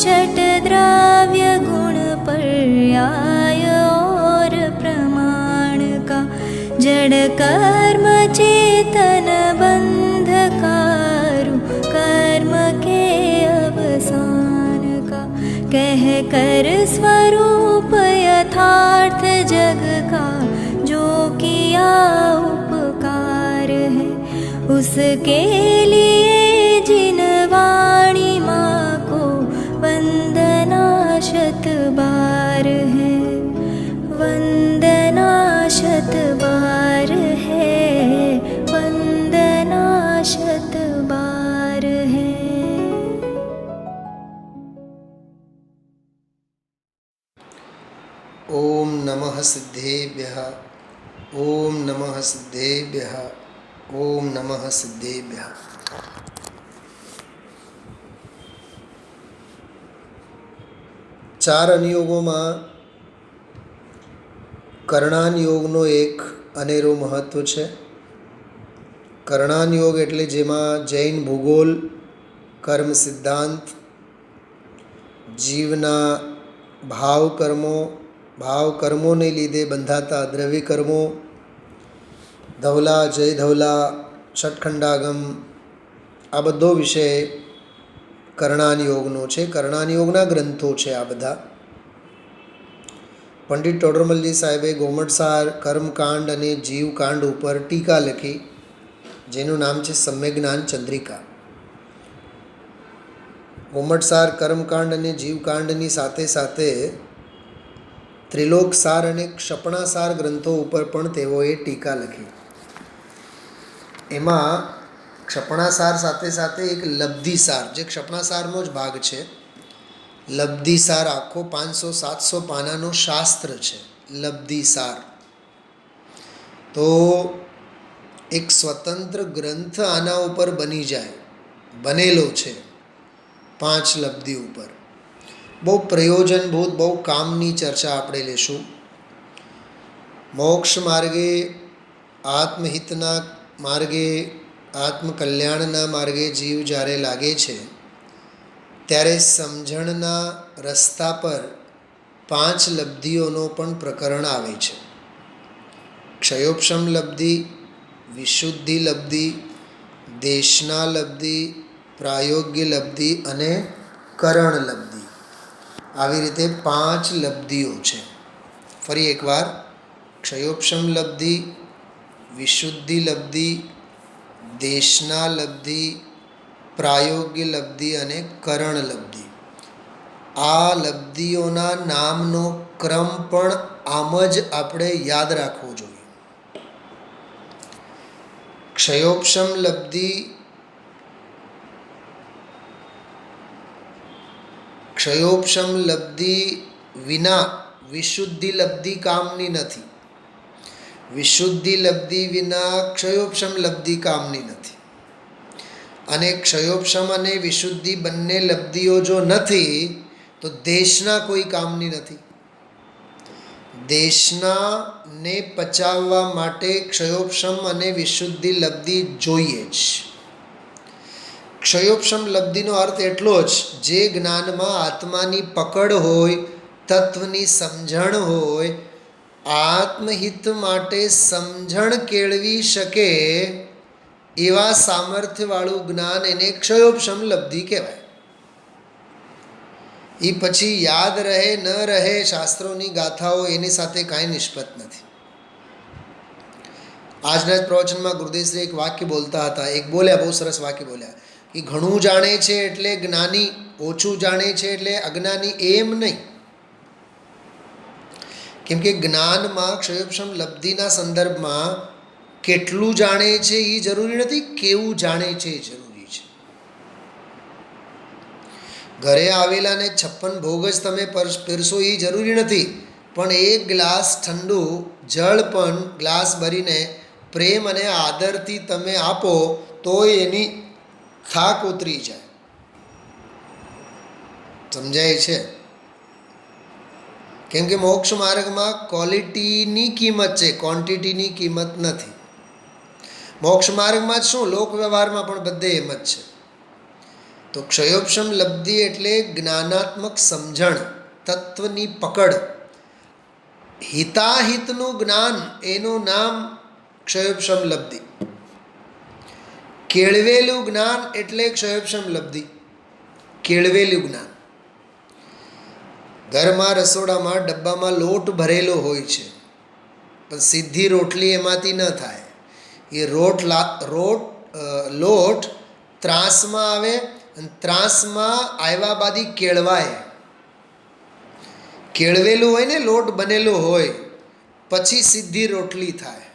षट्द्रव्य गुण पर्याय और प्रमाण का, जड़ कर्म चेतन बंध कारू कर्म के अवसान का, कह कर स्वरूप यथार्थ जग का जो किया उपकार है, उसके लिए जिन वाणी माँ को वंदना शत बार है, वंदना शत बार है, वंदना शत बार है। ओम नमः सिद्धेभ्यः, ओम नमः सिद्धेभ्यः, ओम नमः सिद्धेभ्यः। चार अनुयोगों कर्णान योगનો એક અનેરો મહત્વ છે। કર્ણાન યોગ એટલે જેમાં જૈન ભૂગોળ, કર્મ સિદ્ધાંત, જીવના ભાવ કર્મોને લીધે બંધાતા દ્રવ્ય કર્મો, ધવલા જય ધવલા, ષટખંડાગમ, આ બધો વિષય કર્ણાન યોગનો છે। કર્ણાન યોગના ગ્રંથો છે આ બધા। પંડિત ટોડરમલજી સાહેબે ગોમટસાર, કર્મકાંડ અને જીવકાંડ ઉપર ટીકા લખી, જેનું નામ છે સમ્યજ્ઞાન ચંદ્રિકા। ગોમટસાર, કર્મકાંડ અને જીવકાંડની સાથે સાથે ત્રિલોકસાર અને ક્ષપણાસાર ગ્રંથો ઉપર પણ તેઓએ ટીકા લખી। એમાં ક્ષપણાસાર સાથે સાથે એક લબ્ધિસાર, જે ક્ષપણાસારનો જ ભાગ છે, લબ્ધિસાર આખો 500-700 પાનાનો શાસ્ત્ર છે લબ્ધિસાર। તો એક સ્વતંત્ર ગ્રંથ આના ઉપર બની જાય, બનેલો છે 5 લબ્ધિ ઉપર। બહુ પ્રયોજનભૂત, બહુ કામની ચર્ચા આપણે લેશું। મોક્ષ માર્ગે, આત્મહિતના માર્ગે, આત્મકલ્યાણના માર્ગે જીવ જ્યારે લાગે છે ત્યારે સમજણના રસ્તા પર 5 લબ્ધિઓનો પણ પ્રકરણ આવે છે। ક્ષયોપશમ લબ્ધિ, વિશુદ્ધિ લબ્ધિ, દેશના લબ્ધિ, પ્રાયોગ્ય લબ્ધિ અને કરણ લબ્ધિ, આવી રીતે 5 લબ્ધિઓ છે। ફરી એકવાર, ક્ષયોપશમ લબ્ધિ, વિશુદ્ધિ લબ્ધિ, દેશના લબ્ધિ, પ્રાયોગ્ય લબ્ધિ અને કરણ લબ્ધિ। આ લબ્ધિઓના નામનો ક્રમ પણ આમ જ આપણે યાદ રાખવો જોઈએ। ક્ષયોપશમ લબ્ધિ, ક્ષયોપશમ લબ્ધિ વિના વિશુદ્ધિ લબ્ધિ કામની નથી, વિશુદ્ધિ લબ્ધિ વિના ક્ષયોપશમ લબ્ધિ કામની નથી, અને ક્ષયોપશમ અને વિશુદ્ધિ બંને લબ્ધિઓ જો નથી તો દેશના કોઈ કામની નથી। દેશનાને પચાવવા માટે ક્ષયોપશમ અને વિશુદ્ધિ લબ્ધિ જોઈએ જ। ક્ષયોપશમ લબ્ધિનો અર્થ એટલો જ, જે જ્ઞાનમાં આત્માની પકડ હોય, તત્વની સમજણ હોય, આત્મહિત માટે સમજણ કેળવી શકે એવા સામર્થ્યવાળું જ્ઞાન, એને ક્ષયોપશમ લબ્ધિ કહેવાય। એ પછી યાદ રહે ન રહે, શાસ્ત્રોની ગાથાઓ એની સાથે કાંઈ નિષ્પત નથી। આજના જ પ્રવચનમાં ગુરુદેવશ્રી એક વાક્ય બોલતા હતા, એક બોલ્યા, બહુ સરસ વાક્ય બોલ્યા કે ઘણું જાણે છે એટલે જ્ઞાની, ઓછું જાણે છે એટલે અજ્ઞાની, એમ નહીં। કેમ કે જ્ઞાનમાં ક્ષયોપશમ લબ્ધિના સંદર્ભમાં કેટલું જાણે છે એ જરૂરી નથી, કેવું જાણે છે એ જરૂરી છે। ઘરે આવેલાને 56 ભોગ જ તમે પીરશો એ જરૂરી નથી, પણ એક ગ્લાસ ઠંડુ જળ પણ ગ્લાસ ભરીને પ્રેમ અને આદરથી તમે આપો તો એની થાક ઉતરી જાય। સમજાય છે? કેમ કે મોક્ષ માર્ગમાં ક્વોલિટીની કિંમત છે, ક્વોન્ટિટીની કિંમત નથી। મોક્ષ માર્ગમાં શું, લોક વ્યવહારમાં પણ બધે એમ જ છે। તો ક્ષયોપશમ લબ્ધિ એટલે જ્ઞાનાત્મક સમજણ, તત્વની પકડ, હિતાહિતનું જ્ઞાન, એનું નામ ક્ષયોપશમ લબ્ધિ. કેળવેલું જ્ઞાન એટલે ક્ષયોપશમ લબ્ધિ. કેળવેલું જ્ઞાન. ઘરમાં રસોડામાં ડબ્બામાં લોટ ભરેલો હોય છે, પણ સીધી રોટલી એમાંથી ન થાય. એ લોટ ત્રાસમાં આવે અને ત્રાસમાં આવ્યા બાદ કેળવાય. કેળવેલું હોય ને, લોટ બનેલો હોય પછી સીધી રોટલી થાય.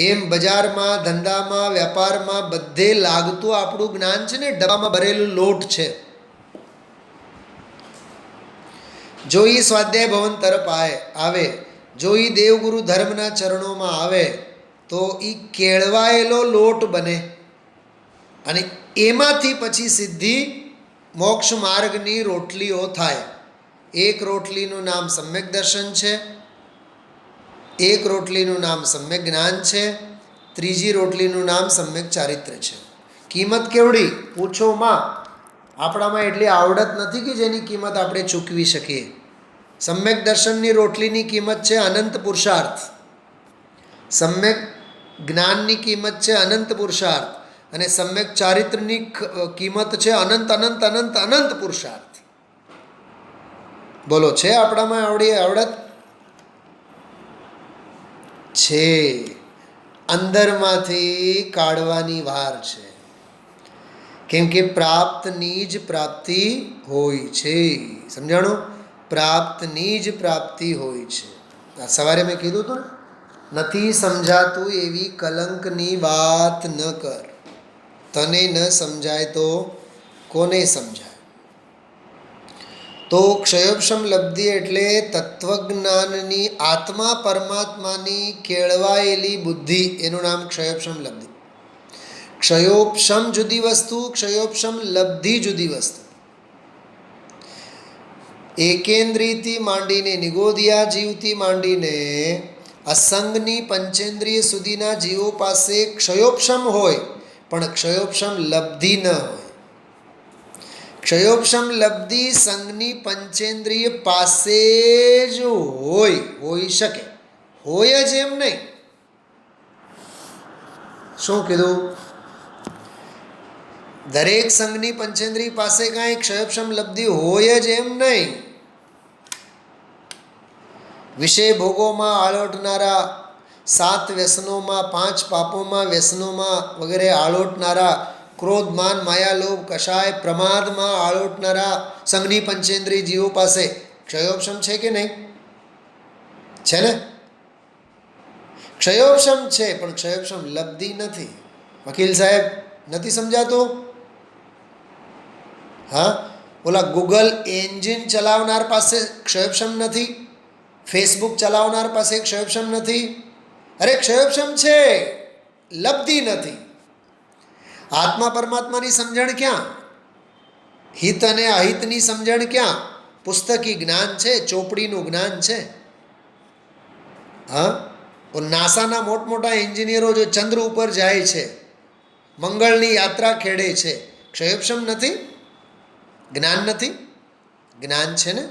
એમ બજારમાં, ધંધામાં, વેપારમાં બધે લાગતું આપણું જ્ઞાન છે ને ડબ્બામાં ભરેલું લોટ છે. જો એ સ્વાધ્યાય ભવન તરફ આવે, જો એ દેવગુરુ ધર્મના ચરણોમાં આવે તો એ કેળવાયેલો લોટ બને અને એમાંથી પછી સીધી મોક્ષ માર્ગની રોટલીઓ થાય. એક રોટલીનું નામ સમ્યક દર્શન છે, એક રોટલીનું નામ સમ્યક જ્ઞાન છે, ત્રીજી રોટલીનું નામ સમ્યક ચારિત્ર્ય છે. કિંમત કેવડી? પૂછો માં. આપણામાં એટલી આવડત નથી કે જેની કિંમત આપણે ચૂકવી શકીએ. સમ્યક દર્શનની રોટલીની કિંમત છે અનંત પુરુષાર્થ, સમ્યક જ્ઞાનની કિંમત છે અનંત પુરુષાર્થ, અને સમ્યક ચારિત્રની કિંમત છે અનંત અનંત અનંત અનંત પુરુષાર્થ. બોલો, છે આપણામાં આવડત? છે. અંદરમાંથી કાઢવાની વાર છે, કેમ કે પ્રાપ્તની જ પ્રાપ્તિ હોય છે. સમજાણું? પ્રાપ્તની જ પ્રાપ્તિ હોય છે. સવારે મેં કીધું હતું ને, નથી સમજાતું એવી કલંકની વાત ન કર. તને ન સમજાય તો કોને સમજાય? તો ક્ષયોપશમ લબ્ધિ એટલે તત્વજ્ઞાનની, આત્મા પરમાત્માની કેળવાયેલી બુદ્ધિ, એનું નામ ક્ષયોપશમ લબ્ધિ. ક્ષયોપશમ જુદી વસ્તુ, ક્ષયોપશમ લબ્ધિ જુદી વસ્તુ. એકેન્દ્રિયથી માંડીને, નિગોદિયા જીવથી માંડીને અસંગની પંચેન્દ્રિય સુધીના જીવો પાસે ક્ષયોપશમ હોય, પણ ક્ષયોપશમ લબ્ધિ ન હોય. ક્ષયોપશમ લબ્ધિ સંગની પંચેન્દ્રિય પાસે જ હોઈ શકે. હોય જ એમ નહીં. શું કીધું? દરેક સંઘની પંચેન્દ્રિય પાસે કાંઈ ક્ષયોપશમ લબ્ધિ હોય જ એમ નહીં. વિષય ભોગોમાં આળોટનારા, 7 વ્યસનોમાં, 5 પાપોમાં, વ્યસનોમાં વગેરે આળોટનારા, ક્રોધ, માન, માયા, લોભ, કષાય, પ્રમાદમાં આળોટનારા સંઘની પંચેન્દ્રિય જીવો પાસે ક્ષયોપશમ છે કે નહીં? છે ને? ક્ષયોપશમ છે, પણ ક્ષયોપશમ લબ્ધિ નથી. વકીલ સાહેબ, નથી સમજાતું? હા, ઓલા ગૂગલ એન્જિન ચલાવનાર પાસે ક્ષયોપશમ નથી? ફેસબુક ચલાવનાર પાસે ક્ષયોપશમ નથી? અરે ક્ષયોપશમ છે, લબ્ધિ નથી. આત્મા પરમાત્માની સમજણ ક્યાં? હિત અને અહિતની સમજણ ક્યાં? પુસ્તકી જ્ઞાન છે, ચોપડીનું જ્ઞાન છે. હા, નાસાના મોટા એન્જિનિયરો જો ચંદ્ર ઉપર જાય છે, મંગળની યાત્રા ખેડે છે, ક્ષયોપશમ નથી? જ્ઞાન નથી? જ્ઞાન છે ને,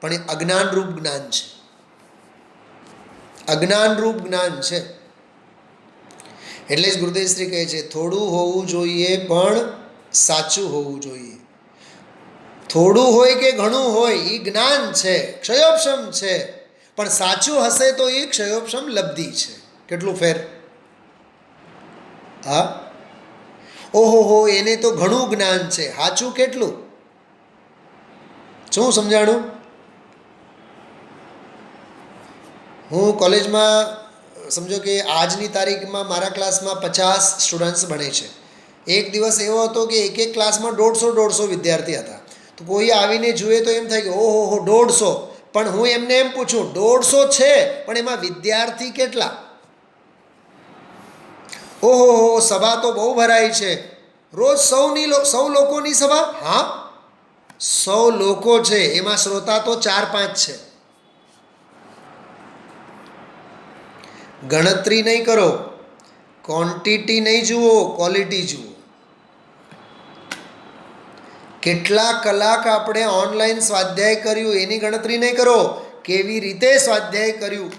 પણ એ અજ્ઞાનરૂપ જ્ઞાન છે. અજ્ઞાનરૂપ જ્ઞાન છે. એટલે જ ગુરુદેવ શ્રી કહે છે, થોડું હોવું જોઈએ પણ સાચું હોવું જોઈએ. થોડું હોય કે ઘણું હોય, એ જ્ઞાન છે, ક્ષયોપશમ છે, પણ સાચું હશે તો એ ક્ષયોપશમ લબ્ધિ છે. કેટલું ફેર? હા, ઓહો, એને તો ઘણું જ્ઞાન છે, સાચું કેટલું? શું સમજાણું? હું કોલેજમાં, સમજો કે આજની તારીખમાં મારા ક્લાસમાં 50 સ્ટુડન્ટ્સ ભણે છે. એક દિવસ એવો હતો કે એક ક્લાસમાં 150 વિદ્યાર્થી હતા. તો કોઈ આવીને જુએ તો એમ થાય કે ઓહો 150. પણ હું એમને એમ પૂછું, 150 છે, પણ એમાં વિદ્યાર્થી કેટલા? ઓહો, સભા તો બહુ ભરાઈ છે, રોજ 100 લોકોની સભા. હા, 100 લોકો છે, એમાં શ્રોતા તો 4-5 છે. ગણતરી નહીં કરો, ક્વોન્ટિટી નહીં જુઓ, ક્વોલિટી જુઓ. કેટલા કલાક આપણે ઓનલાઈન સ્વાધ્યાય કર્યું એની ગણતરી નહીં કરો, કેવી રીતે સ્વાધ્યાય કર્યું.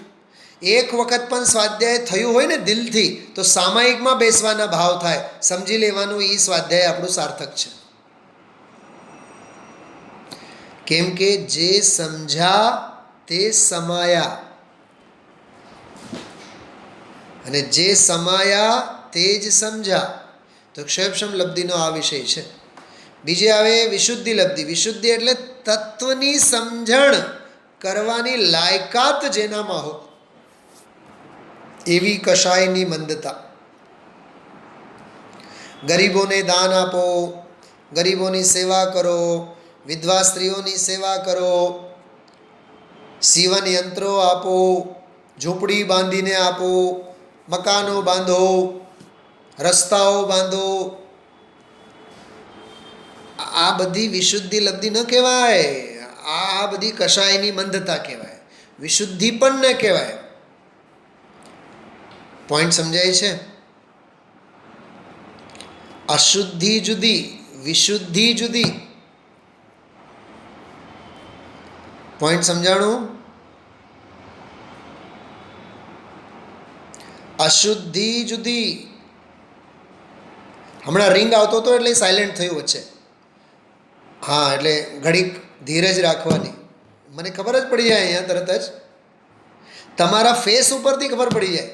એક વખત પણ સ્વાધ્યાય થયું હોય ને દિલથી તો સામાયિકમાં બેસવાના ભાવ થાય, સમજી લેવાનું એ સ્વાધ્યાય આપણું સાર્થક છે. કેમ કે જે સમજ્યા તે સમાયા, અને જે સમાયા તે જ સમજ્યા. તો ક્ષયક્ષમ લબ્ધિનો આ વિષય છે. બીજે આવે વિશુદ્ધિ લબ્ધિ. વિશુદ્ધિ એટલે તત્વની સમજણ કરવાની લાયકાત જેનામાં હો એવી કશાયની મંદતા. ગરીબોને દાન આપો, ગરીબોની સેવા કરો, વિધવા સ્ત્રીઓની સેવા કરો, સીવન યંત્રો આપો, ઝૂંપડી બાંધીને આપો, મકાનો બાંધો, રસ્તાઓ બાંધો. આ બધી વિશુદ્ધિ લબ્ધિ ન કહેવાય, આ બધી કશાયની મંદતા કહેવાય, વિશુદ્ધિ પણ ન કહેવાય. પોઈન્ટ સમજાય છે? અશુદ્ધિ જુદી, વિશુદ્ધિ જુદી. પોઈન્ટ સમજાણું? અશુદ્ધિ જુદી. હમણાં રિંગ આવતો હતો એટલે સાયલેન્ટ થયું વચ્ચે. હા, એટલે ઘડીક ધીરજ રાખવાની. મને ખબર જ પડી જાય અહીંયા તરત જ, તમારા ફેસ ઉપરથી ખબર પડી જાય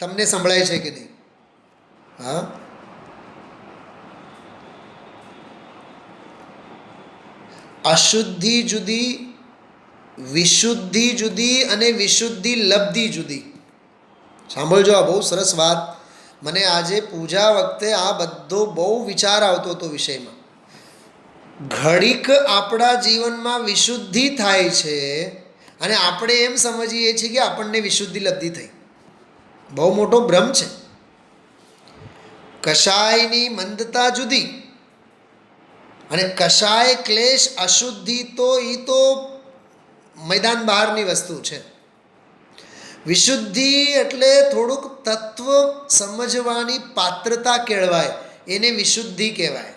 તમને સંભળાય છે કે નહીં. હા, અશુદ્ધિ જુદી, વિશુદ્ધિ જુદી અને વિશુદ્ધિ લબ્ધિ જુદી. સાંભળજો, આ બહુ સરસ વાત. મને આજે પૂજા વખતે આ બધો બહુ વિચાર આવતો હતો વિષયમાં. ઘડીક આપણા જીવનમાં વિશુદ્ધિ થાય છે અને આપણે એમ સમજીએ છીએ કે આપણને વિશુદ્ધિ લબ્ધિ થઈ. બહુ મોટો ભ્રમ છે. કશાયની મંદતા જુદી અને કશાય ક્લેશ અશુદ્ધિ તો એ તો મેદાન બહારની વસ્તુ છે. વિશુદ્ધિ એટલે થોડુંક તત્વ સમજવાની પાત્રતા કહેવાય, એને વિશુદ્ધિ કહેવાય.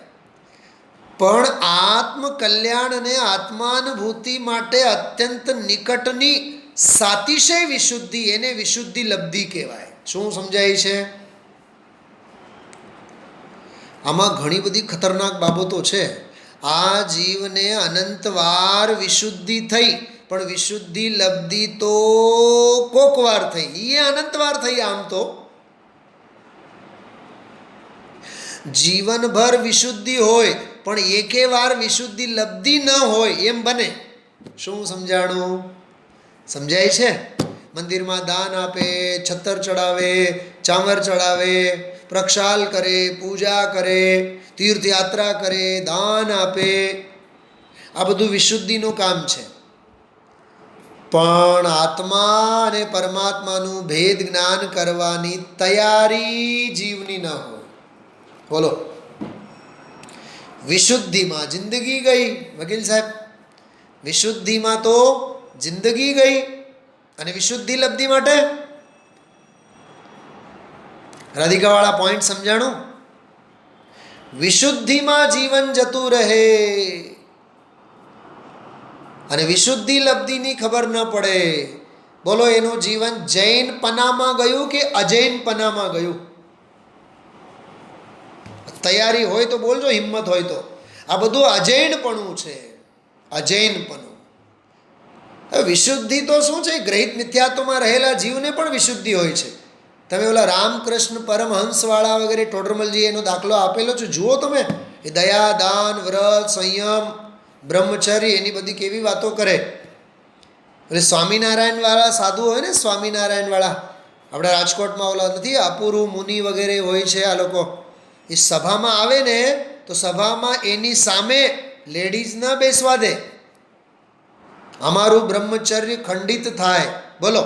પણ આત્મકલ્યાણ અને આત્માનુભૂતિ માટે અત્યંત નિકટની સાતિશય વિશુદ્ધિ, એને વિશુદ્ધિ લબ્ધિ કહેવાય. શું સમજાય છે? આમાં ઘણી બધી ખતરનાક બાબતો છે. આ જીવને અનંતવાર વિશુદ્ધિ થઈ, પણ વિશુદ્ધિ લબ્ધિ તો કોક વાર થઈ, એ અનંતવાર થઈ. આમ તો જીવનભર વિશુદ્ધિ હોય પણ એકે વાર વિશુદ્ધિ લબ્ધિ ન હોય એમ બને. શું સમજાણું? સમજાય છે? મંદિરમાં દાન આપે, છત્તર ચડાવે, ચામર ચડાવે, પ્રક્ષાલ કરે, પૂજા કરે, તીર્થયાત્રા કરે, દાન આપે, આ બધું વિશુદ્ધિનું કામ છે. પણ આત્મા અને પરમાત્માનું ભેદ જ્ઞાન કરવાની તૈયારી જીવની ન હોય. બોલો, વિશુદ્ધિમાં જિંદગી ગઈ વકીલ સાહેબ, વિશુદ્ધિમાં તો જિંદગી ગઈ. અને વિશુદ્ધિ લબ્ધિ માટે રાધિકાવાળા પોઈન્ટ સમજાણું? વિશુદ્ધિમાં જીવન જતું રહે અને વિશુદ્ધિ લબ્ધિની ખબર ન પડે. બોલો, એનું જીવન જૈન પનામાં ગયું કે અજૈન પનામાં ગયું? તૈયારી હોય તો બોલજો, હિંમત હોય તો. આ બધું અજૈનપણું છે, અજૈનપણું. વિશુદ્ધિ તો શું છે? ગ્રહિત મિથ્યાત્વમાં રહેલા જીવને પણ વિશુદ્ધિ હોય છે. તમે ઓલા રામકૃષ્ણ પરમહંસવાળા વગેરે ટોડરમલજી એનો દાખલો આપેલો છે, જુઓ તમે. એ દયા, દાન, વ્રત, સંયમ, બ્રહ્મચર્ય, એની બધી કેવી વાતો કરે. એટલે સ્વામિનારાયણવાળા સાધુ હોય ને, સ્વામિનારાયણવાળા આપણા રાજકોટમાં ઓલા નથી, અપૂર્વ મુનિ વગેરે હોય છે. આ લોકો એ સભામાં આવે ને તો સભામાં એની સામે લેડીઝ ન બેસવા દે, અમારું બ્રહ્મચર્ય ખંડિત થાય. બોલો,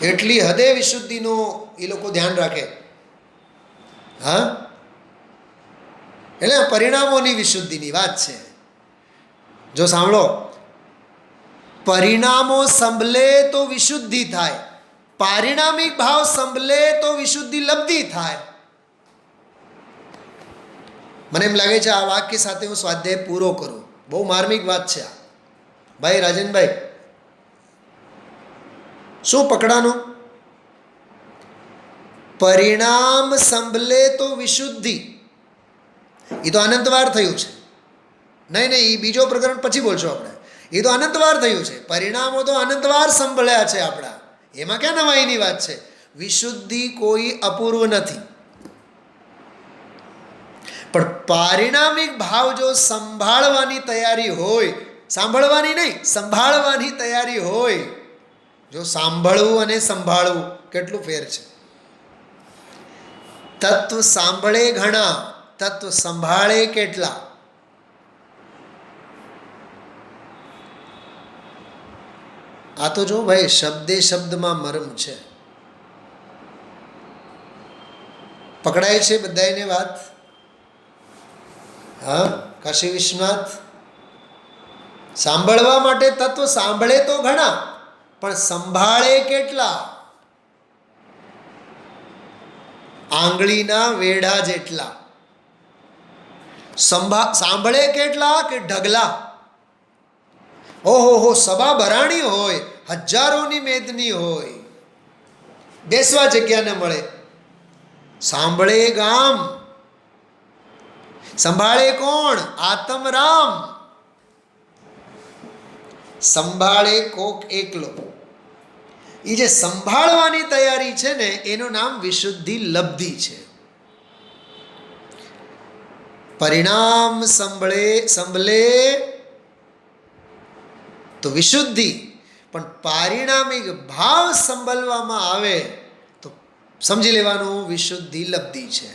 એટલી હદે વિશુદ્ધિનો એ લોકો ધ્યાન રાખે. હા, એટલે પરિણામોની વિશુદ્ધિની વાત છે. જો સાંભળો, પરિણામો સંભલે તો વિશુદ્ધિ થાય, પારિણામિક ભાવ સંભલે તો વિશુદ્ધિ લબ્ધિ થાય. મને એમ લાગે છે આ વાક્ય સાથે હું સ્વાધ્યાય પૂરો કરું. બહુ માર્મિક વાત છે આ. ભાઈ રાજનભાઈ, શું પકડાનું? પરિણામ સંભલે તો વિશુદ્ધિ. એ તો અનંતવાર થયું છે. નહીં, એ બીજો પ્રકરણ પછી બોલશો આપણે. એ તો અનંતવાર થયું છે. પરિણામો તો અનંતવાર સંભળ્યા છે આપણા. એમાં ક્યાં નવાઈની વાત છે? વિશુદ્ધિ કોઈ અપૂર્વ નથી. પણ પારિણામિક ભાવ જો સંભાળવાની તૈયારી હોય, સાંભળવાની નહીં, સંભાળવાની તૈયારી હોય, જો સાંભળવું અને સંભાળવું કેટલું ફેર છે. તત્વ સાંભળે ઘણા, તત્વ સંભાળે કેટલા. આ તો જો ભાઈ શબ્દે શબ્દમાં મર્મ છે. પકડાય છે બધાને વાત? હા, કાશી વિશ્વનાથ, સાંભળવા માટે તત્વ સાંભળે તો ઘણા, પણ સંભાળે કેટલા? આંગળીના વેઢા જેટલા. સાંભળે કેટલા કે ઢગલા? ઓહો સભા ભરાણી હોય, હજારોની મેદની હોય, બેસવા જગ્યા ન મળે. સાંભળે ગામ, સંભાળે કોણ? આત્મરામ. સંભાળે કોક એકલો. એ જે સંભાળવાની તૈયારી છે ને, એનું નામ વિશુદ્ધિ લબ્ધિ છે. પરિણામ સંભળે તો વિશુદ્ધિ, પણ પારિણામિક ભાવ સંભળવામાં આવે તો સમજી લેવાનું વિશુદ્ધિ લબ્ધિ છે.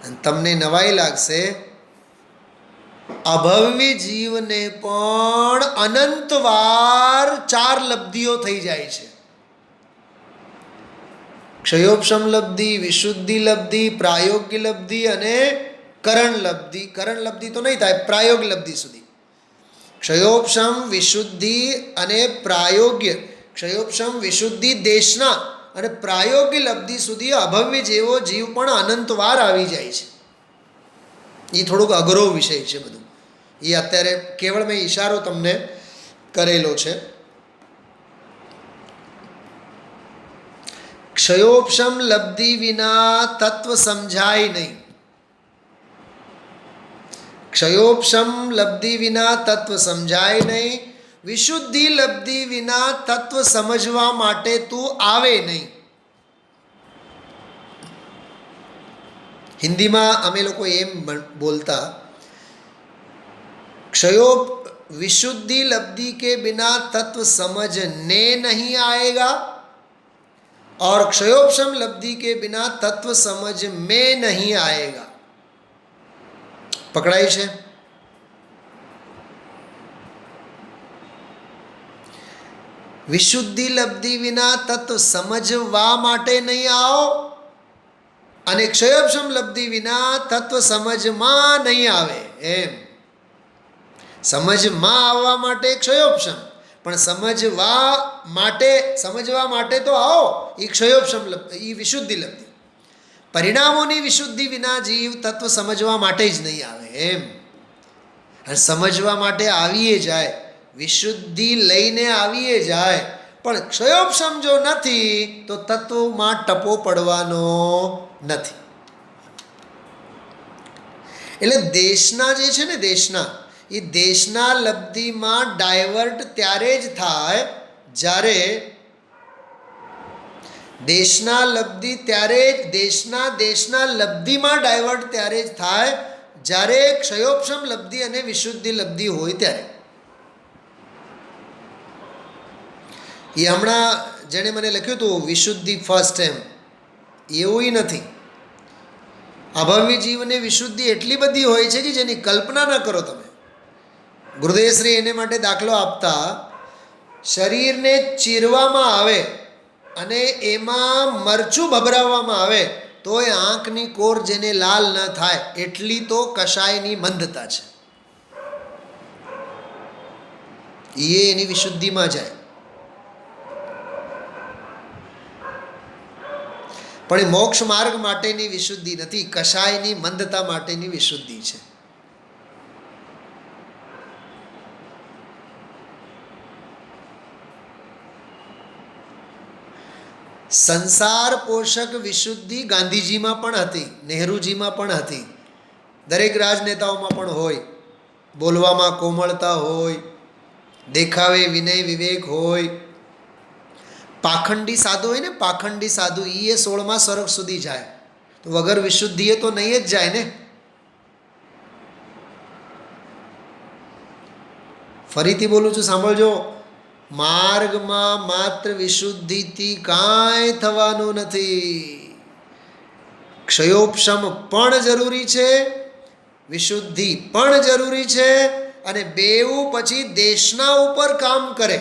અને તમને નવાઈ લાગશે, અભવ્ય જીવને પણ અનંતવાર 4 લબ્ધિઓ થઈ જાય છે. ક્ષયોપશમ લબ્ધિ, વિશુદ્ધિ લબ્ધિ, પ્રાયોગ્ય લબ્ધિ અને કરણ લબ્ધિ. કરણ લબ્ધિ તો નહીં થાય, પ્રાયોગ્ય લબ્ધિ સુધી. ક્ષયોપશમ, વિશુદ્ધિ અને પ્રાયોગ્ય, ક્ષયોપશમ, વિશુદ્ધિ, દેશના અને પ્રાયોગ્ય લબ્ધિ સુધી અભવ્ય જેવો જીવ પણ અનંતવાર આવી જાય છે. એ થોડુંક અઘરો વિષય છે બધું. એ અત્યારે કેવળ મેં ઈશારો તમને કરેલો છે. ક્ષયોપશમ લબ્ધિ વિના તત્વ સમજાય નહીં. ક્ષયોપશમ લબ્ધિ વિના તત્વ સમજાય નહીં. વિશુદ્ધિ લબ્ધિ વિના તત્વ સમજવા માટે તું આવે નહીં. હિન્દીમાં અમે લોકો એમ બોલતા, विशुद्धि लब्धि के बिना तत्व समझने नहीं आएगा और क्षयोपशम लब्धि के बिना तत्व समझ में नहीं आएगा. पकड़ाई છે? વિશુદ્ધિ લબ્ધિ વિના તત્વ સમજવા માટે નહીં આવો અને ક્ષયોપશમ લબ્ધિ વિના તત્વ સમજમાં નહીં આવે. એમ સમજમાં આવવા માટે ક્ષયોપશમ, પણ સમજવા માટે તો આવો એ ક્ષયોપશમ લબ્ધિ, એ વિશુદ્ધિ લબ્ધિ. પરિણામોની વિશુદ્ધિ વિના જીવ તત્વ સમજવા માટે જ નહીં આવે. એમ અને સમજવા માટે આવીએ જાય, વિશુદ્ધિ લઈને આવીએ જાય, પણ ક્ષયોપશમ જો નથી તો તત્વમાં ટપો પડવાનો નથી. એટલે દેશના જે છે ને, એ દેશના લબ્ધિમાં ડાયવર્ટ ત્યારે જ થાય જ્યારે દેશના લબ્ધિમાં ડાયવર્ટ ત્યારે જ થાય જ્યારે ક્ષયોપશમ લબ્ધિ અને વિશુદ્ધિ લબ્ધિ હોય ત્યારે. એ હમણાં જેણે મને લખ્યું હતું વિશુદ્ધિ ફર્સ્ટ, એમ એવું નથી. અભવ્ય જીવને વિશુદ્ધિ એટલી બધી હોય છે કે જેની કલ્પના ન કરો તમે. ગુરુદેવશ્રી એને માટે દાખલો આપતા, શરીરને ચીરવામાં આવે અને એમાં મરચું ભભરાવવામાં આવે તોય આંખની કોર જેને લાલ ન થાય એટલી તો કશાયની મંદતા છે. એ એની વિશુદ્ધિમાં જાય. પણ એ મોક્ષ માર્ગ માટેની વિશુદ્ધિ નથી, કશાયની મંદતા માટેની વિશુદ્ધિ છે. સંસાર પોષક વિશુદ્ધિ ગાંધીજીમાં પણ હતી, નહેરુજીમાં પણ હતી, દરેક રાજનેતાઓમાં પણ હોય. બોલવામાં કોમળતા હોય, દેખાવે વિનય વિવેક હોય. પાખંડી સાધુ હોય ને, પાખંડી સાધુ એ 16મા સ્વર્ગ સુધી જાય, તો વગર વિશુદ્ધિએ તો નહીં જ જાય ને. ફરીથી બોલું છું, સાંભળજો. માર્ગમાં માત્ર વિશુદ્ધિથી કાંઈ થવાનું નથી. ક્ષયોપશમ પણ જરૂરી છે, વિશુદ્ધિ પણ જરૂરી છે, અને બેઉ પછી દેશના ઉપર કામ કરે.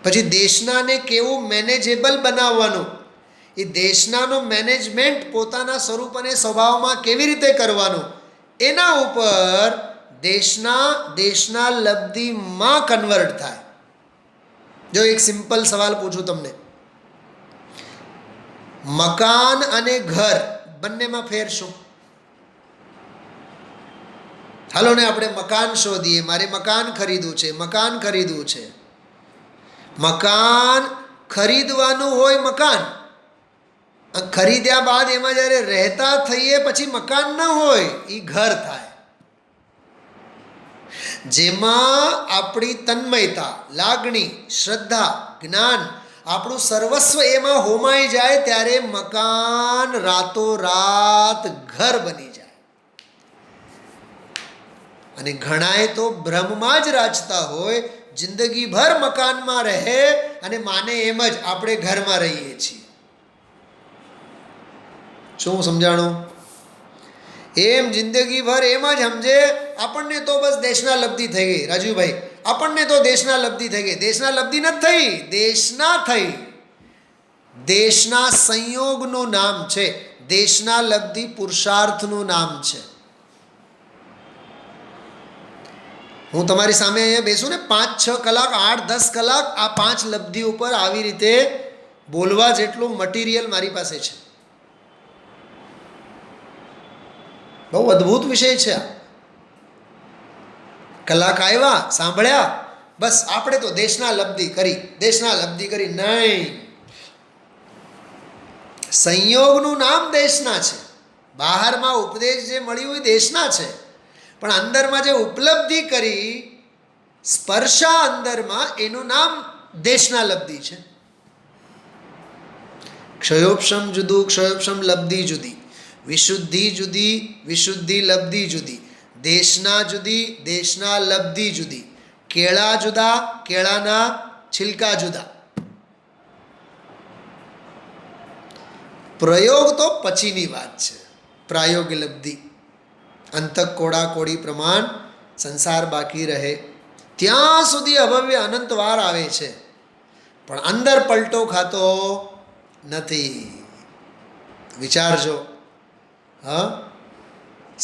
પછી દેશનાને કેવું મેનેજેબલ બનાવવાનું, એ દેશનાનો મેનેજમેન્ટ પોતાના સ્વરૂપ અને સ્વભાવમાં કેવી રીતે કરવાનું, એના ઉપર દેશના લબ્ધિમાં કન્વર્ટ થાય. જો એક સિમ્પલ સવાલ પૂછું તમને, મકાન અને ઘર બંનેમાં ફેર શું? હાલો ને આપણે મકાન શોધીએ. મારે મકાન ખરીદવું છે, મકાન ખરીદવું છે. મકાન ખરીદવાનું હોય, મકાન ખરીદ્યા બાદ એમાં જ્યારે રહેતા થઈએ પછી મકાન ન હોય, એ ઘર થાય. જેમાં આપણી તન્મયતા, લાગણી, શ્રદ્ધા, જ્ઞાન, આપણું સર્વસ્વ એમાં હોમાઈ જાય ત્યારે મકાન રાતોરાત ઘર બની જાય. અને ઘણાએ તો ભ્રમમાં જ રાચતા હોય, જિંદગીભર મકાનમાં રહે અને માને એમ જ આપણે ઘરમાં રહીએ છીએ. શું સમજાણું? એમ જિંદગીભર એમ જ સમજે આપણને તો બસ દેશના લબ્ધિ થઈ ગઈ. રાજુભાઈ, આપણને તો દેશના લબ્ધિ થઈ ગઈ. દેશના લબ્ધિ નથી થઈ, દેશના થઈ. દેશના સંયોગનું નામ છે, દેશના લબ્ધિ પુરુષાર્થનું નામ છે. હું તમારી સામે અહીંયા બેસું ને 5-6 કલાક, 8-10 કલાક આ 5 લબ્ધિ ઉપર આવી રીતે બોલવા જેટલું મટીરિયલ મારી પાસે છે. બહુ અદ્ભુત વિષય છે આ. કલાક આવ્યા, સાંભળ્યા, બસ આપણે તો દેશના લબ્ધિ કરી, દેશના લબ્ધિ કરી. નહીં, સંયોગનું નામ દેશના છે. બહારમાં ઉપદેશ જે મળ્યું હોય દેશના છે, પણ અંદરમાં જે ઉપલબ્ધિ કરી, સ્પર્શા અંદરમાં, એનું નામ દેશના લબ્ધિ છે. ક્ષયોપશમ જુદું, ક્ષયોપશમ લબ્ધિ જુદી, વિશુદ્ધિ જુદી, વિશુદ્ધિ લબ્ધિ જુદી, દેશના જુદી, દેશના લબ્ધિ જુદી, કેળા જુદા, કેળાના છિલકા જુદા. પ્રયોગ તો પછીની વાત છે, પ્રાયોગિક લબ્ધિ. અંતક કોડા કોડી પ્રમાણ સંસાર બાકી રહે ત્યાં સુધી અભવ્ય અનંત વાર આવે છે, પણ અંદર પલટો ખાતો નથી. વિચારજો. હા,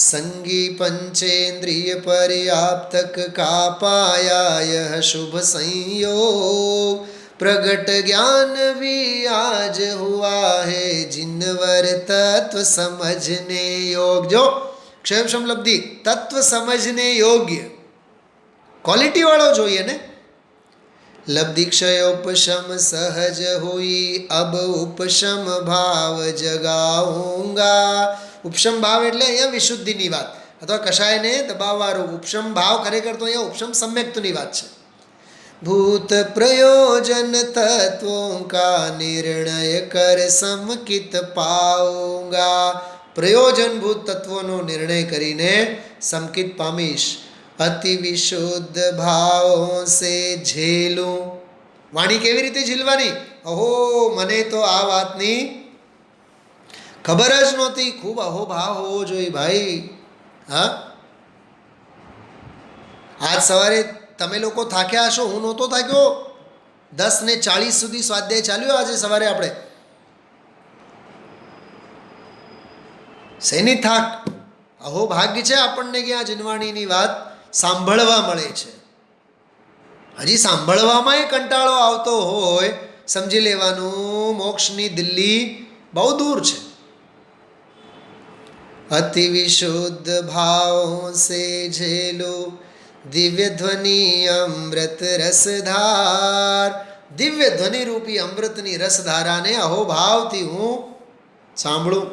સંગી પંચેન્દ્રિય પર્યાપ્તક કાપાયા શુભ સંयोग प्रगट ज्ञान भी आज हुआ है जिनवर तत्व समझने योग्य. जो ક્ષયક્ષમ લબ્ધિ તત્વ સમજને યોગ્ય ક્વોલિટી વાળો જોઈએ ને. લબ્ધિ ક્ષયોપશમ સહજ હુઈ અબ ઉપશમ ભાવ જગાઉંગા. ઉપશમ ભાવ એટલે અહીંયા વિશુદ્ધિની વાત, અથવા કશાયને દબાવવાનું ઉપશમ ભાવ. ખરેખર તો અહીંયા ઉપશમ સમ્યક્તની વાત છે. भूत प्रयोजन तत्वों का निर्णय कर समकित पाऊंगा. પ્રયોજનભૂત તત્વોનો નિર્ણય કરીને સમકિત પામીશ. અતિ વિશુદ્ધ ભાવો સે ઝેલું. વાણી કેવી રીતે ઝીલવાની? અહો, મને તો આ વાતની ખબર જ નહોતી. ખૂબ અહોભાવ હોવો જોઈએ ભાઈ. હા, આજ સવારે તમે લોકો થાક્યા હશો, હું નહોતો થાક્યો. 10:40 સુધી સ્વાધ્યાય ચાલ્યો આજે સવારે. આપણે શેની થાક? અહો ભાગ્ય છે આપણને કે આ જીનવાણીની વાત સાંભળવા મળે છે. હજી સાંભળવામાં કંટાળો આવતો હોય, સમજી લેવાનું મોક્ષની દિલ્હી બહુ દૂર છે. अति विशुद्ध भावों से झेलो दिव्य ध्वनि अमृत रसधार. દિવ્ય ધ્વનિ રૂપી અમૃતની રસધારાને અહોભાવથી હું સાંભળું.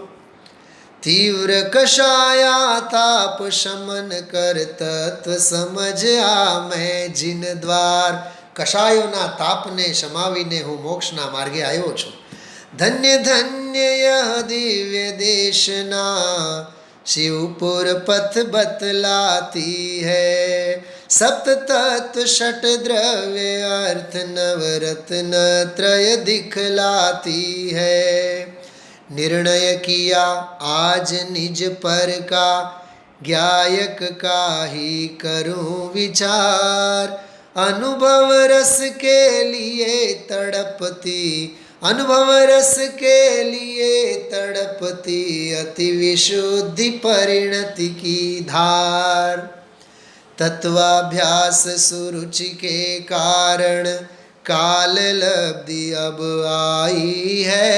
तीव्र कषाया ताप शमन कर तत्व समझ आ मैं जिन द्वार. કષાયોના તાપને શમાવીને હું મોક્ષના માર્ગે આવ્યો છું. धन्य धन्य यह दिव्य देशना शिवपुर पथ बतलाती है. सप्त तत्व षट द्रव्य अर्थ नवरत्न त्रय दिखलाती है. निर्णय किया आज निज पर का ज्ञायक का ही करूं विचार. अनुभव रस के लिए तड़पती अनुभव रस के लिए तड़पती अति विशुद्धि परिणति की धार. तत्वाभ्यास सुरुचि के कारण काल लब्धि अब आई है.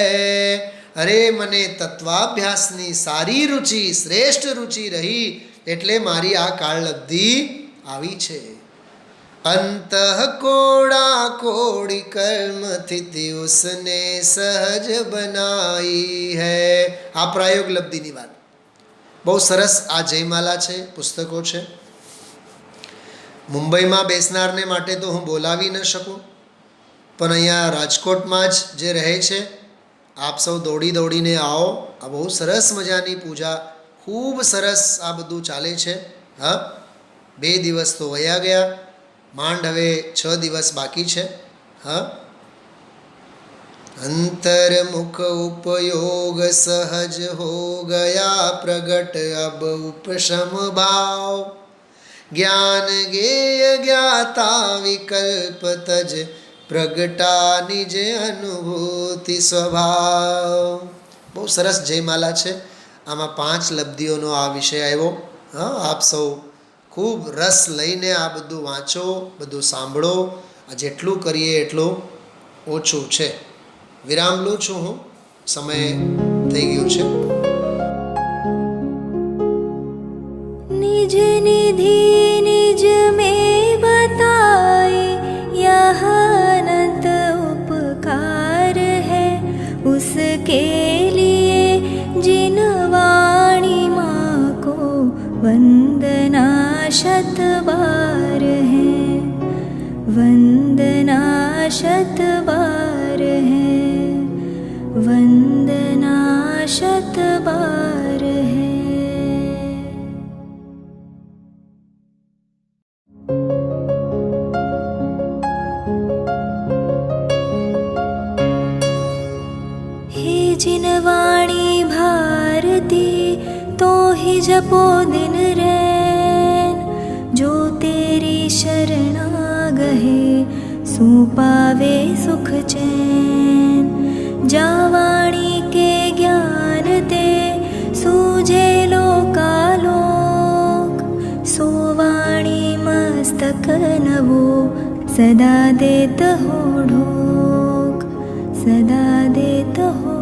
अरे મને તત્વાભ્યાસની સારી રુચિ શ્રેષ્ઠ રુચિ રહી એટલે મારી આ કાળલબ્ધિ આવી છે. अंत कोड़ा कोड़ी कर्म थिति उसने सहज बनाई है. આ પ્રાયોગ લબ્ધિની વાત બહુ સરસ. આ જયમાલા છે, પુસ્તકો છે. મુંબઈમાં બેસનારને માટે તો હું બોલાવી ન શકું, પણ અહીંયા રાજકોટમાં જ જે રહે છે આપ સૌ દોડી દોડીને આવો. આ બહુ સરસ મજાની પૂજા, ખૂબ સરસ આ બધું ચાલે છે. હા, 2 દિવસ તો વયા ગયા, માંડ હવે 6 દિવસ બાકી છે. હા, अंतर्मुख उपयोग सहज हो गया प्रगट अब उपशम भाव. ज्ञान गेय ज्ञाता विकल्प तज प्रगटा निज अनुभूति स्वभाव. બહુ સરસ જયમાલા છે. આમાં 5 લબ્ધિઓનો આ વિષય આવ્યો. હા, આપ સૌ ખૂબ રસ લઈને આ બધું વાંચો, બધું સાંભળો. આ જેટલું કરીએ એટલું ઓછું છે. વિરામ લઉં છું હું, સમય થઈ ગયો છે. निज निधि निज में बताए यह अनंत उपकार है उसके लिए जिन वाणी माँ को वंदना शत बार है. वंदना शत बार है. वंदना शत बार है. हे जिन वाणी भारती तो ही जपो दिन रैन. जो तेरी शरणा गहे सो पावे सुख चैन. जा वाणी के ज्ञान ते सूझे लोकालोक. सो वाणी मस्तक नवो सदा देत हो ढोक. सदा देत हो